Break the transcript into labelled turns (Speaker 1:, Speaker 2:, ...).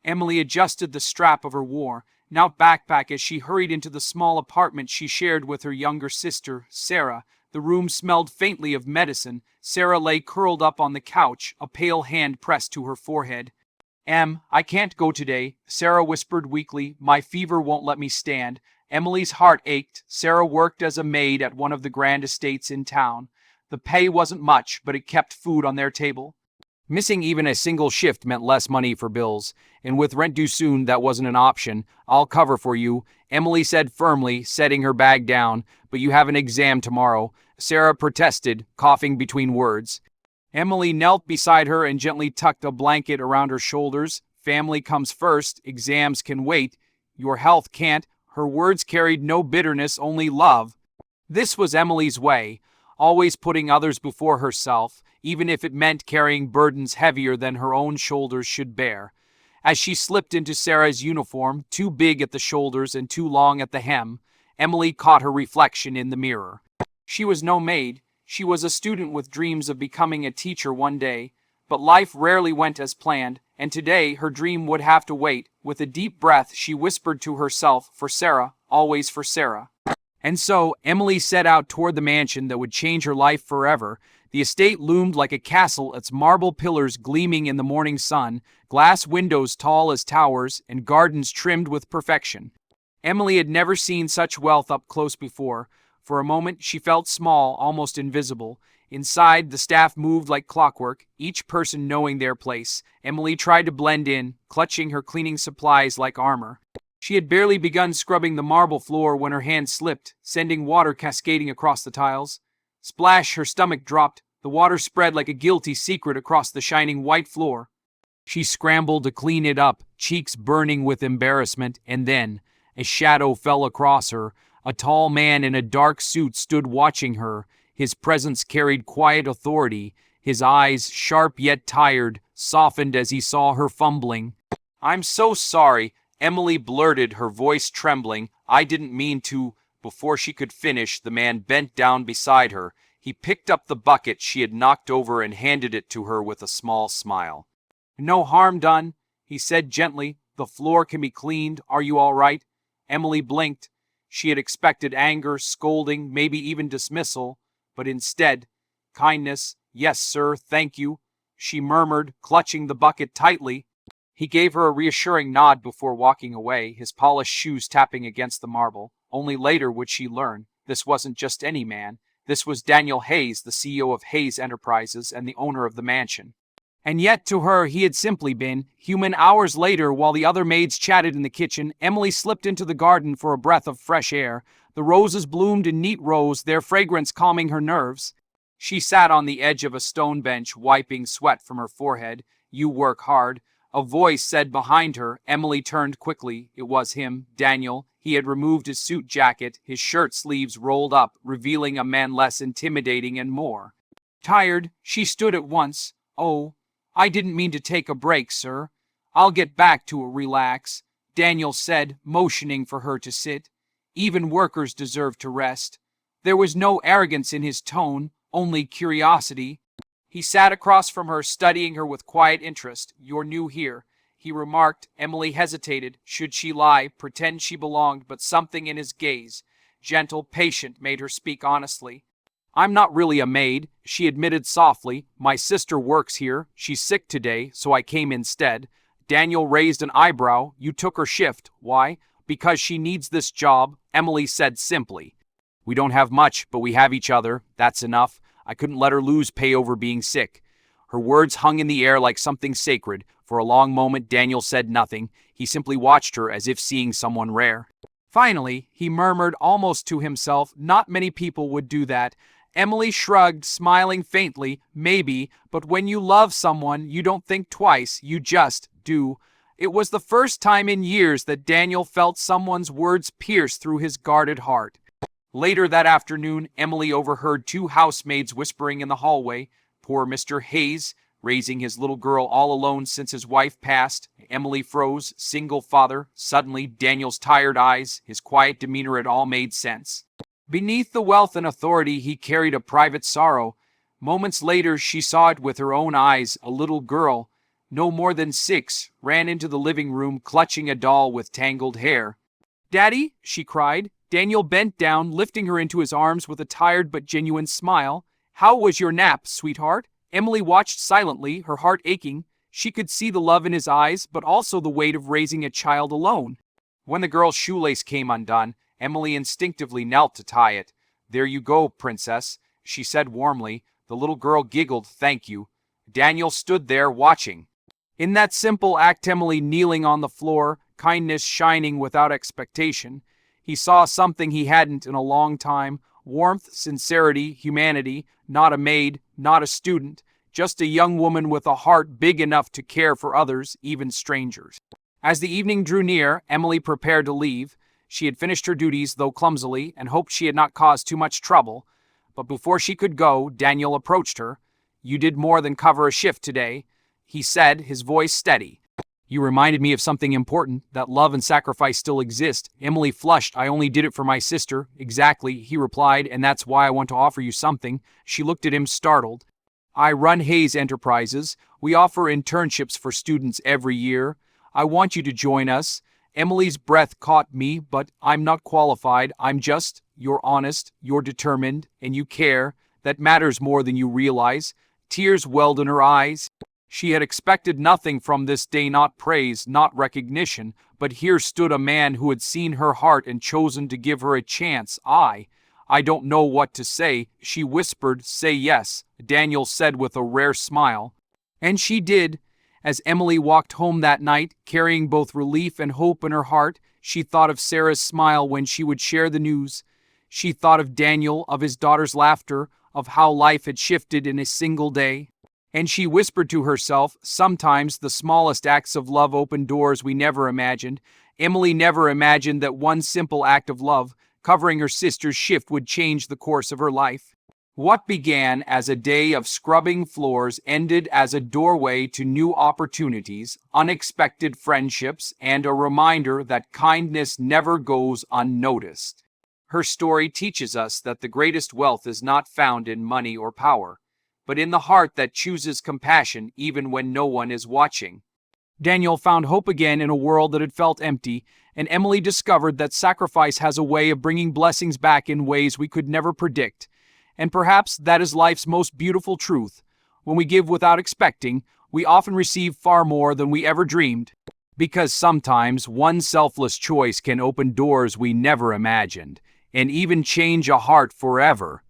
Speaker 1: Emily adjusted the strap of her now backpack as she hurried into the small apartment she shared with her younger sister, Sarah. The room smelled faintly of medicine. Sarah lay curled up on the couch, a pale hand pressed to her forehead. I can't go today," Sarah whispered weakly. "My fever won't let me stand." Emily's heart ached. Sarah worked as a maid at one of the grand estates in town. The pay wasn't much, but it kept food on their table. Missing even a single shift meant less money for bills, and with rent due soon, that wasn't an option. "I'll cover for you," Emily said firmly, setting her bag down. "But you have an exam tomorrow," Sarah protested, coughing between words. Emily knelt beside her and gently tucked a blanket around her shoulders. "Family comes first. Exams can wait. Your health can't." Her words carried no bitterness, only love. This was Emily's way, always putting others before herself, even if it meant carrying burdens heavier than her own shoulders should bear. As she slipped into Sarah's uniform, too big at the shoulders and too long at the hem, Emily caught her reflection in the mirror. She was no maid. She was a student with dreams of becoming a teacher one day, but life rarely went as planned, and today her dream would have to wait. With a deep breath, she whispered to herself, "For Sarah, always for Sarah." And so, Emily set out toward the mansion that would change her life forever. The estate loomed like a castle, its marble pillars gleaming in the morning sun, glass windows tall as towers, and gardens trimmed with perfection. Emily had never seen such wealth up close before. For a moment, she felt small, almost invisible. Inside, the staff moved like clockwork, each person knowing their place. Emily tried to blend in, clutching her cleaning supplies like armor. She had barely begun scrubbing the marble floor when her hand slipped, sending water cascading across the tiles. Splash, her stomach dropped. The water spread like a guilty secret across the shining white floor. She scrambled to clean it up, cheeks burning with embarrassment, and then a shadow fell across her. A tall man in a dark suit stood watching her. His presence carried quiet authority. His eyes, sharp yet tired, softened as he saw her fumbling. "I'm so sorry," Emily blurted, her voice trembling. "I didn't mean to." Before she could finish, the man bent down beside her. He picked up the bucket she had knocked over and handed it to her with a small smile. "No harm done," he said gently. "The floor can be cleaned. Are you all right?" Emily blinked. She had expected anger, scolding, maybe even dismissal, but instead, kindness. "Yes, sir, thank you," she murmured, clutching the bucket tightly. He gave her a reassuring nod before walking away, his polished shoes tapping against the marble. Only later would she learn, this wasn't just any man. This was Daniel Hayes, the CEO of Hayes Enterprises and the owner of the mansion. And yet to her he had simply been human. Hours later, while the other maids chatted in the kitchen, Emily slipped into the garden for a breath of fresh air. The roses bloomed in neat rows, their fragrance calming her nerves. She sat on the edge of a stone bench, wiping sweat from her forehead. "You work hard," a voice said behind her. Emily turned quickly. It was him, Daniel. He had removed his suit jacket, his shirt sleeves rolled up, revealing a man less intimidating and more tired. She stood at once. "Oh, I didn't mean to take a break, sir. I'll get back to relax," Daniel said, motioning for her to sit. "Even workers deserve to rest." There was no arrogance in his tone, only curiosity. He sat across from her, studying her with quiet interest. "You're new here," he remarked. Emily hesitated. Should she lie, pretend she belonged, but something in his gaze, gentle, patient, made her speak honestly. "I'm not really a maid," she admitted softly. "My sister works here. She's sick today, so I came instead." Daniel raised an eyebrow. "You took her shift. Why?" "Because she needs this job," Emily said simply. "We don't have much, but we have each other. That's enough. I couldn't let her lose pay over being sick." Her words hung in the air like something sacred. For a long moment, Daniel said nothing. He simply watched her as if seeing someone rare. Finally, he murmured almost to himself, "Not many people would do that." Emily shrugged, smiling faintly. "Maybe, but when you love someone, you don't think twice, you just do." It was the first time in years that Daniel felt someone's words pierce through his guarded heart. Later that afternoon, Emily overheard two housemaids whispering in the hallway. Poor Mr. Hayes, raising his little girl all alone since his wife passed. Emily froze, single father. Suddenly, Daniel's tired eyes, his quiet demeanor, it all made sense. Beneath the wealth and authority, he carried a private sorrow. Moments later, she saw it with her own eyes, a little girl. no more than 6, ran into the living room clutching a doll with tangled hair. "Daddy," she cried. Daniel bent down, lifting her into his arms with a tired but genuine smile. "How was your nap, sweetheart?" Emily watched silently, her heart aching. She could see the love in his eyes, but also the weight of raising a child alone. When the girl's shoelace came undone, Emily instinctively knelt to tie it. "There you go, princess," she said warmly. The little girl giggled, "Thank you." Daniel stood there, watching. In that simple act, Emily kneeling on the floor, kindness shining without expectation, he saw something he hadn't in a long time: warmth, sincerity, humanity, not a maid, not a student, just a young woman with a heart big enough to care for others, even strangers. As the evening drew near, Emily prepared to leave. She had finished her duties, though clumsily, and hoped she had not caused too much trouble. But before she could go, Daniel approached her. "You did more than cover a shift today," he said, his voice steady. "You reminded me of something important, that love and sacrifice still exist." Emily flushed. "I only did it for my sister." "Exactly," he replied, "and that's why I want to offer you something." She looked at him, startled. "I run Hayes Enterprises. We offer internships for students every year. I want you to join us." Emily's breath caught me, "But I'm not qualified. You're honest, you're determined, and you care. That matters more than you realize." Tears welled in her eyes. She had expected nothing from this day, not praise, not recognition, but here stood a man who had seen her heart and chosen to give her a chance. I don't know what to say," she whispered. "Say yes," Daniel said with a rare smile. And she did. As Emily walked home that night, carrying both relief and hope in her heart, she thought of Sarah's smile when she would share the news. She thought of Daniel, of his daughter's laughter, of how life had shifted in a single day. And she whispered to herself, sometimes the smallest acts of love open doors we never imagined. Emily never imagined that one simple act of love, covering her sister's shift, would change the course of her life. What began as a day of scrubbing floors ended as a doorway to new opportunities, unexpected friendships, and a reminder that kindness never goes unnoticed. Her story teaches us that the greatest wealth is not found in money or power, but in the heart that chooses compassion even when no one is watching. Daniel found hope again in a world that had felt empty, and Emily discovered that sacrifice has a way of bringing blessings back in ways we could never predict. And perhaps that is life's most beautiful truth. When we give without expecting, we often receive far more than we ever dreamed. Because sometimes one selfless choice can open doors we never imagined, and even change a heart forever.